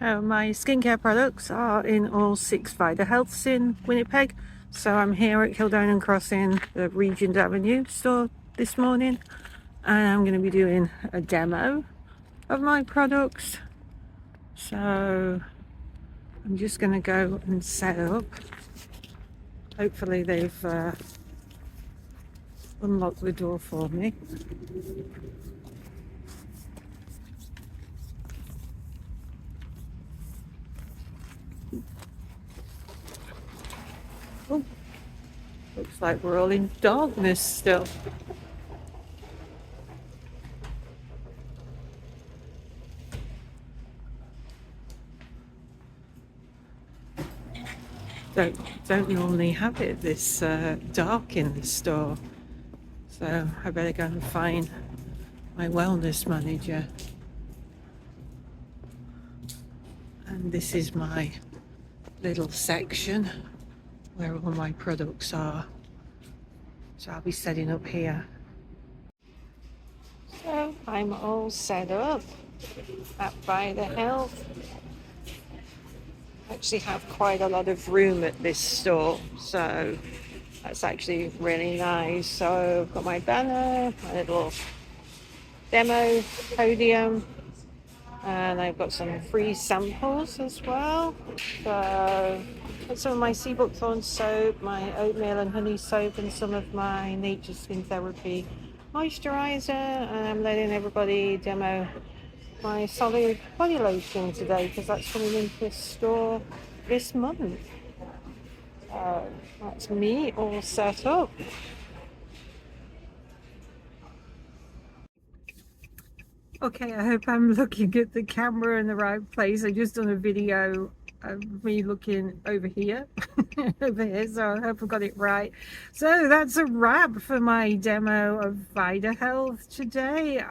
My skincare products are in all 6 Vida Healths in Winnipeg. So I'm here at Kildonan Crossing, the Regent Avenue store this morning, and I'm going to be doing a demo of my products. So I'm just going to go and set up. Hopefully they've unlocked the door for me. Oh, looks like we're all in darkness still. Don't normally have it this dark in the store, so I better go and find my wellness manager. And this is my little section where all my products are, so I'll be setting up here. So I'm all set up at Vida Health. I actually have quite a lot of room at this store, so that's actually really nice. So I've got my banner, my little demo podium, and I've got some free samples as well. So got some of my sea buckthorn soap, my oatmeal and honey soap, and some of my Nature Skin Therapy moisturizer. And I'm letting everybody demo my solid body lotion today because that's coming into the store this month. So that's me all set up. Okay, I hope I'm looking at the camera in the right place. I just done a video of me looking over here, over here, so I hope I got it right. So that's a wrap for my demo of Vida Health today.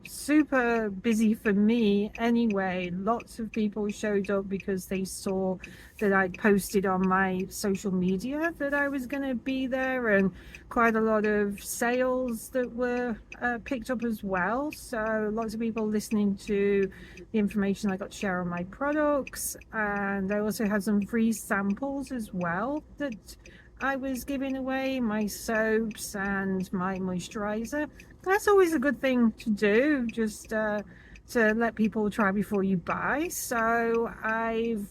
Super busy for me anyway. Lots of people showed up because they saw that I'd posted on my social media that I was going to be there, and quite a lot of sales that were picked up as well. So lots of people listening to the information I got to share on my products, and I also had some free samples as well that I was giving away, my soaps and my moisturizer. That's always a good thing to do, just to let people try before you buy. So I've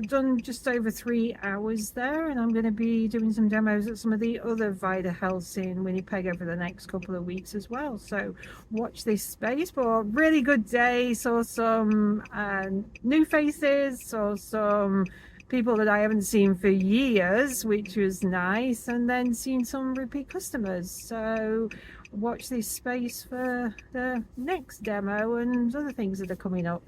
done just over 3 hours there, and I'm going to be doing some demos at some of the other Vida Healths in Winnipeg over the next couple of weeks as well. So watch this space. But a really good day. Saw some new faces, saw some people that I haven't seen for years, which was nice, and then seen some repeat customers. So watch this space for the next demo and other things that are coming up.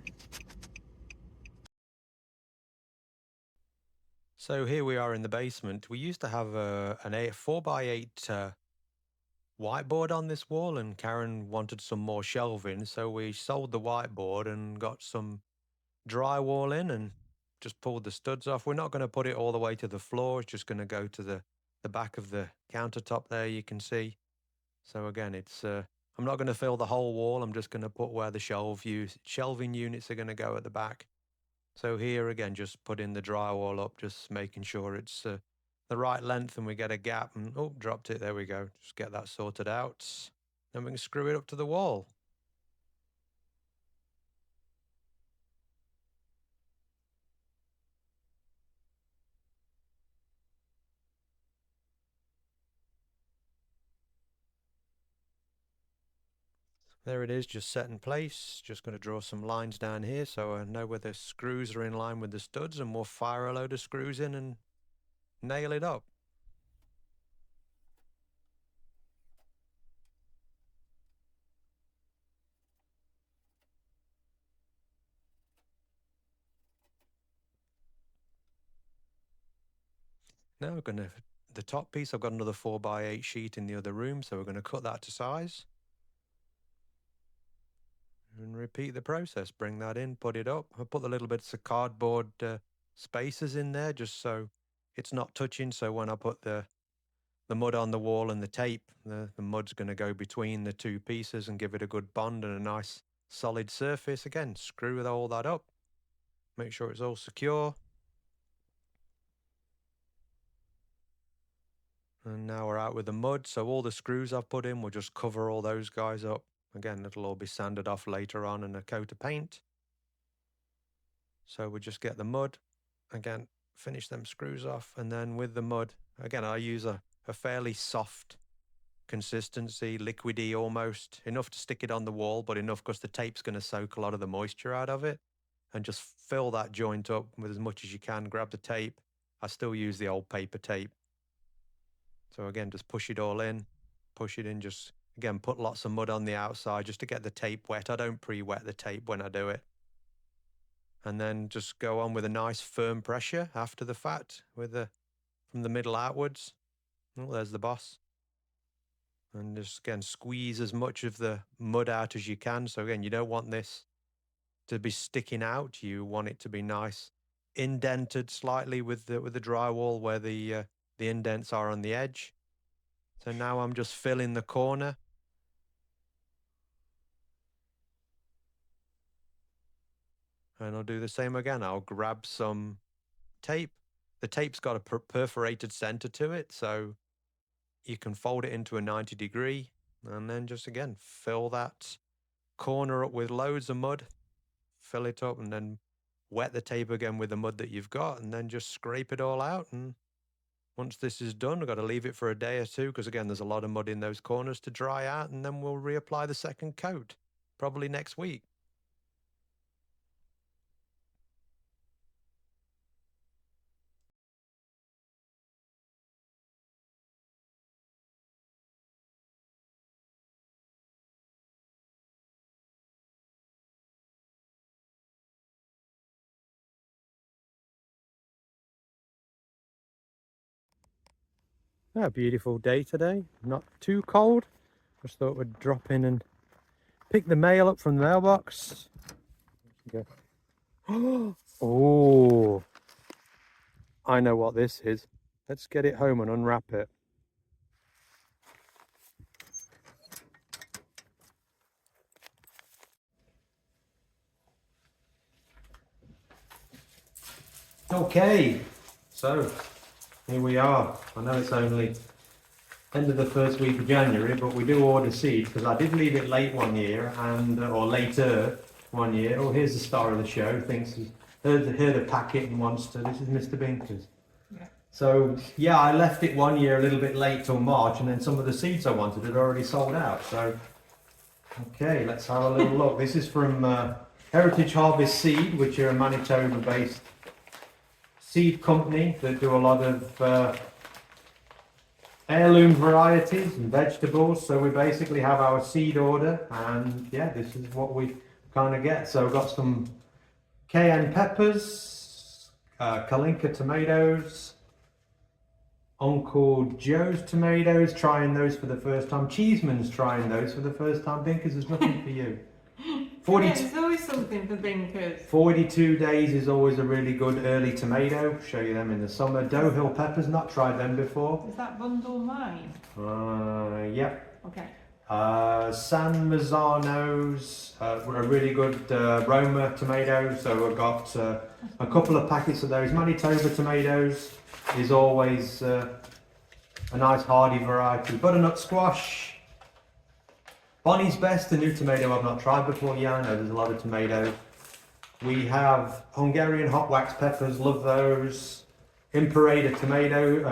So here we are in the basement. We used to have an 4x8 whiteboard on this wall, and Karen wanted some more shelving, so we sold the whiteboard and got some drywall in and just pulled the studs off. We're not going to put it all the way to the floor. It's just going to go to the back of the countertop there, you can see. So again, it's I'm not going to fill the whole wall. I'm just going to put where the shelving units are going to go at the back. So here again, just putting the drywall up, just making sure it's the right length, and we get a gap, and oh, dropped it. There we go. Just get that sorted out. Then we can screw it up to the wall. There it is, just set in place. Just going to draw some lines down here so I know where the screws are in line with the studs, and we'll fire a load of screws in and nail it up. Now we're going to, the top piece, I've got another 4x8 sheet in the other room, so we're going to cut that to size. And repeat the process. Bring that in, put it up. I put the little bits of cardboard spacers in there just so it's not touching. So when I put the mud on the wall and the tape, the mud's going to go between the two pieces and give it a good bond and a nice solid surface. Again, screw all that up. Make sure it's all secure. And now we're out with the mud, so all the screws I've put in will just cover all those guys up. Again, it'll all be sanded off later on in a coat of paint. So we just get the mud, again, finish them screws off, and then with the mud, again, I use a fairly soft consistency, liquidy almost, enough to stick it on the wall, but enough because the tape's going to soak a lot of the moisture out of it. And just fill that joint up with as much as you can. Grab the tape. I still use the old paper tape. So again, just push it all in, push it in, just again, put lots of mud on the outside just to get the tape wet. I don't pre-wet the tape when I do it. And then just go on with a nice firm pressure after the fact from the middle outwards. Oh, there's the boss. And just again, squeeze as much of the mud out as you can. So again, you don't want this to be sticking out. You want it to be nice, indented slightly with the drywall where the indents are on the edge. So now I'm just filling the corner. And I'll do the same again. I'll grab some tape. The tape's got a perforated center to it, so you can fold it into a 90 degree and then just again fill that corner up with loads of mud, fill it up, and then wet the tape again with the mud that you've got, and then just scrape it all out. And once this is done, I've got to leave it for a day or two because again there's a lot of mud in those corners to dry out, and then we'll reapply the second coat probably next week. A beautiful day today, not too cold. Just thought we'd drop in and pick the mail up from the mailbox. Oh, I know what this is. Let's get it home and unwrap it. Okay, so here we are. I know it's only end of the first week of January, but we do order seeds because I did leave it late one year and or later one year. Oh, here's the star of the show. Thinks he's heard a packet and wants to. This is Mr. Binkers. Yeah. So yeah, I left it one year a little bit late till March, and then some of the seeds I wanted had already sold out. So okay, let's have a little look. This is from Heritage Harvest Seed, which are a Manitoba-based seed company that do a lot of heirloom varieties and vegetables. So we basically have our seed order, and yeah, this is what we kind of get. So we've got some cayenne peppers, Kalinka tomatoes, Uncle Joe's tomatoes, trying those for the first time. Cheeseman's trying those for the first time. Binkers, there's nothing for you. 42, there's always something for Binkers. 42 days is always a really good early tomato. Show you them in the summer. Doe Hill peppers, not tried them before. Is that bundle mine? Yep. Okay. San Mazzaro's, a really good Roma tomato. So I've got a couple of packets of those. Manitoba tomatoes is always a nice hardy variety. Butternut squash. Bonnie's Best, a new tomato I've not tried before. Yeah, I know there's a lot of tomatoes. We have Hungarian hot wax peppers, love those. Imperator tomatoes.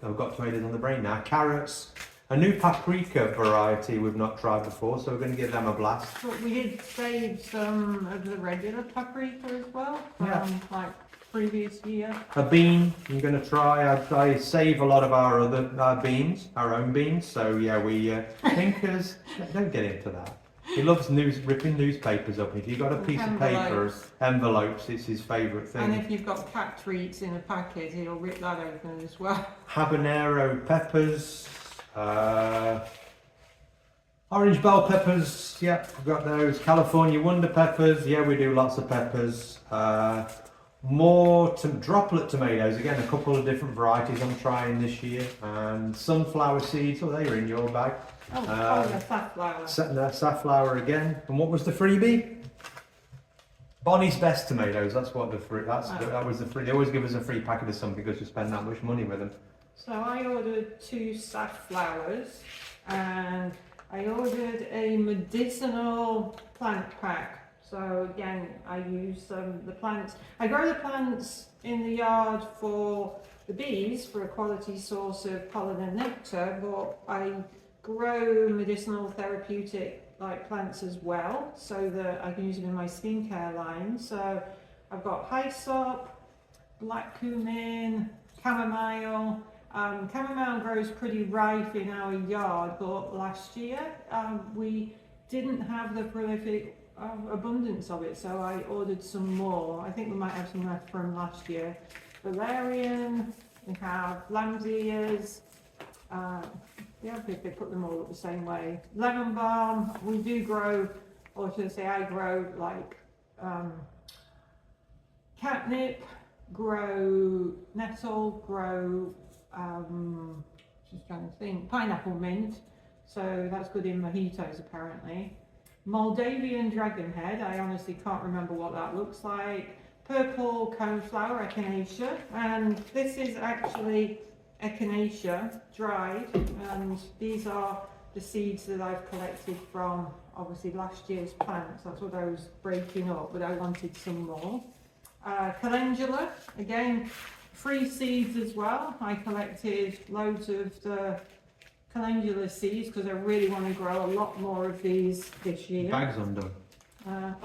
I've got tomatoes on the brain now. Carrots. A new paprika variety we've not tried before, so we're going to give them a blast. But we did save some of the regular paprika as well from like previous year. A bean I'm going to try. I save a lot of our other beans, our own beans. So yeah, we Binkers, don't get into that. He loves ripping newspapers up. If you've got a piece of paper, envelopes, it's his favourite thing. And if you've got cat treats in a packet, he'll rip that open as well. Habanero peppers. Orange bell peppers, yep, we've got those. California wonder peppers, yeah, we do lots of peppers. More droplet tomatoes, again, a couple of different varieties I'm trying this year. And sunflower seeds, oh, they were in your bag. Oh, the safflower. Safflower again. And what was the freebie? Bonnie's Best tomatoes. That's what the free. Oh. That was the free. They always give us a free packet of something because we spend that much money with them. So I ordered 2 safflowers, and I ordered a medicinal plant pack. So again, I use the plants. I grow the plants in the yard for the bees, for a quality source of pollen and nectar, but I grow medicinal therapeutic like plants as well, so that I can use them in my skincare line. So I've got hyssop, black cumin, chamomile. Chamomile grows pretty rife in our yard, but last year we didn't have the prolific abundance of it, so I ordered some more. I think we might have some left from last year. Valerian, we have lamb's ears, yeah, they put them all up the same way. Lemon balm, we do grow, or should I say I grow, like catnip, grow nettle, grow just trying to think, pineapple mint, so that's good in mojitos apparently. Moldavian dragonhead, I honestly can't remember what that looks like. Purple coneflower, echinacea, and this is actually echinacea dried, and these are the seeds that I've collected from obviously last year's plants. That's what I was breaking up, but I wanted some more. Calendula, again, free seeds as well. I collected loads of the calendula seeds because I really want to grow a lot more of these this year. Bags undone.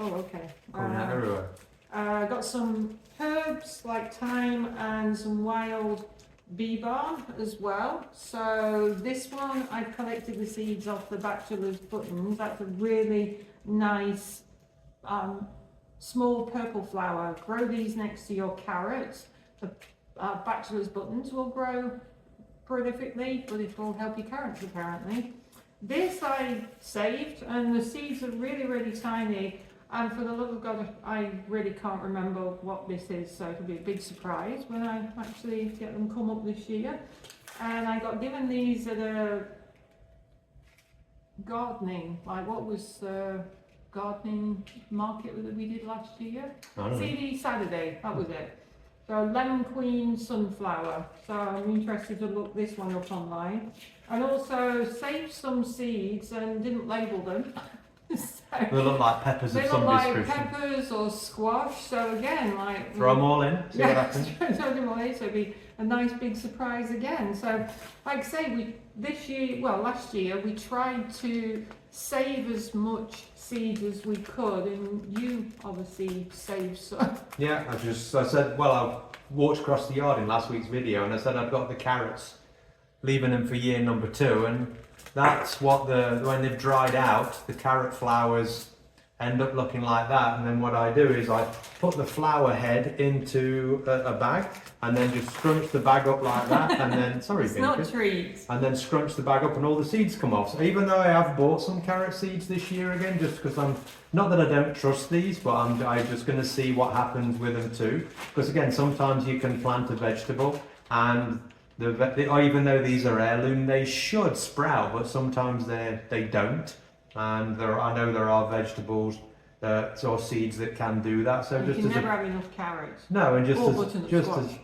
Oh, okay. Coming out everywhere. Got some herbs like thyme and some wild bee balm as well. So this one, I've collected the seeds off the bachelor's buttons. That's a really nice small purple flower. Grow these next to your carrots. The bachelor's buttons will grow prolifically, but it will help your carrots apparently. This I saved, and the seeds are really, really tiny. And for the love of God, I really can't remember what this is, so it'll be a big surprise when I actually get them come up this year. And I got given these at a gardening, like what was the gardening market that we did last year? CD Saturday, that was it. So lemon queen sunflower. So I'm interested to look this one up online. And also saved some seeds and didn't label them. So they look like peppers of some description. They look like peppers or squash. So again, like throw them all in, see what happens. Throw them all in, so it'd be a nice big surprise again. So, like I say, last year we tried to save as much seeds as we could, and you obviously saved some. Yeah, I said, well, I walked across the yard in last week's video, and I said I've got the carrots, leaving them for year number 2, and that's what when they've dried out, the carrot flowers end up looking like that. And then what I do is I put the flower head into a bag and then just scrunch the bag up like that, and then it's not treats. And then scrunch the bag up and all the seeds come off. So even though I have bought some carrot seeds this year again, just because I'm not that I don't trust these, but I'm just going to see what happens with them too. Because again, sometimes you can plant a vegetable and even though these are heirloom, they should sprout, but sometimes they don't. And I know there are vegetables or seeds that can do that. So you can never have enough carrots. No, and just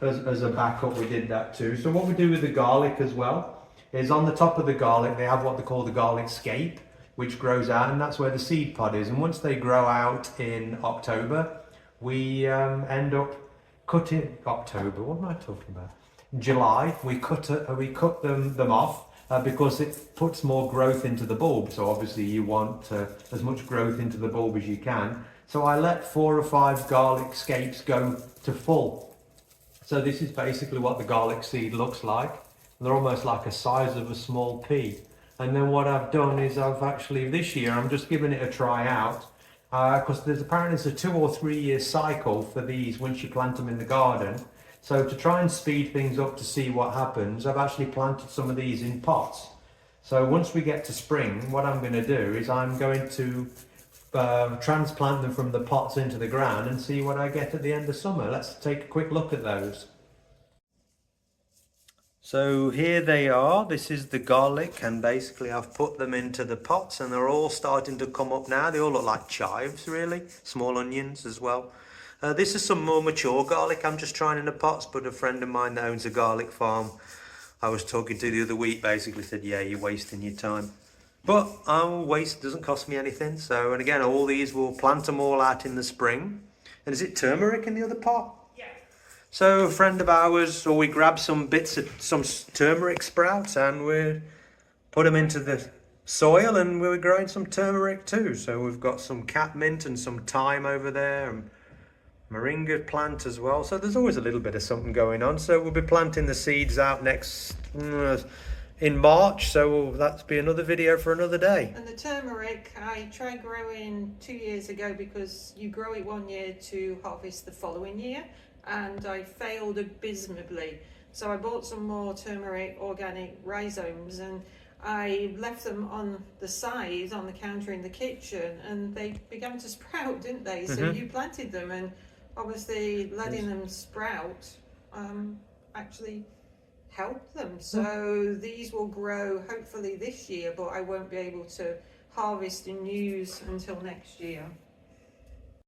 as a backup, we did that too. So what we do with the garlic as well is on the top of the garlic they have what they call the garlic scape, which grows out, and that's where the seed pod is. And once they grow out in October, we end up cutting October. What am I talking about? July, we cut them off because it puts more growth into the bulb. So obviously you want as much growth into the bulb as you can. So I let 4 or 5 garlic scapes go to full. So this is basically what the garlic seed looks like. They're almost like the size of a small pea. And then what I've done is this year I'm just giving it a try out, because there's a 2 or 3 year cycle for these once you plant them in the garden. So to try and speed things up to see what happens, I've actually planted some of these in pots. So once we get to spring, what I'm going to do is I'm going to transplant them from the pots into the ground and see what I get at the end of summer. Let's take a quick look at those. So here they are. This is the garlic, and basically I've put them into the pots and they're all starting to come up now. They all look like chives, really. Small onions as well. This is some more mature garlic I'm just trying in the pots, but a friend of mine that owns a garlic farm I was talking to the other week basically said, yeah, you're wasting your time. But I'll waste, doesn't cost me anything. So, and again, all these, we'll plant them all out in the spring. And is it turmeric in the other pot? So a friend of ours, or we grabbed some bits of some turmeric sprouts and we put them into the soil, and we were growing some turmeric too. So we've got some catmint and some thyme over there, and moringa plant as well. So there's always a little bit of something going on. So we'll be planting the seeds out next in March. So that's be another video for another day. And the turmeric I tried growing 2 years ago because you grow it 1 year to harvest the following year, and I failed abysmally. So I bought some more turmeric organic rhizomes and I left them on the side on the counter in the kitchen, and they began to sprout, didn't they? So you planted them, and obviously letting them sprout actually helped them. So these will grow hopefully this year, but I won't be able to harvest and use until next year.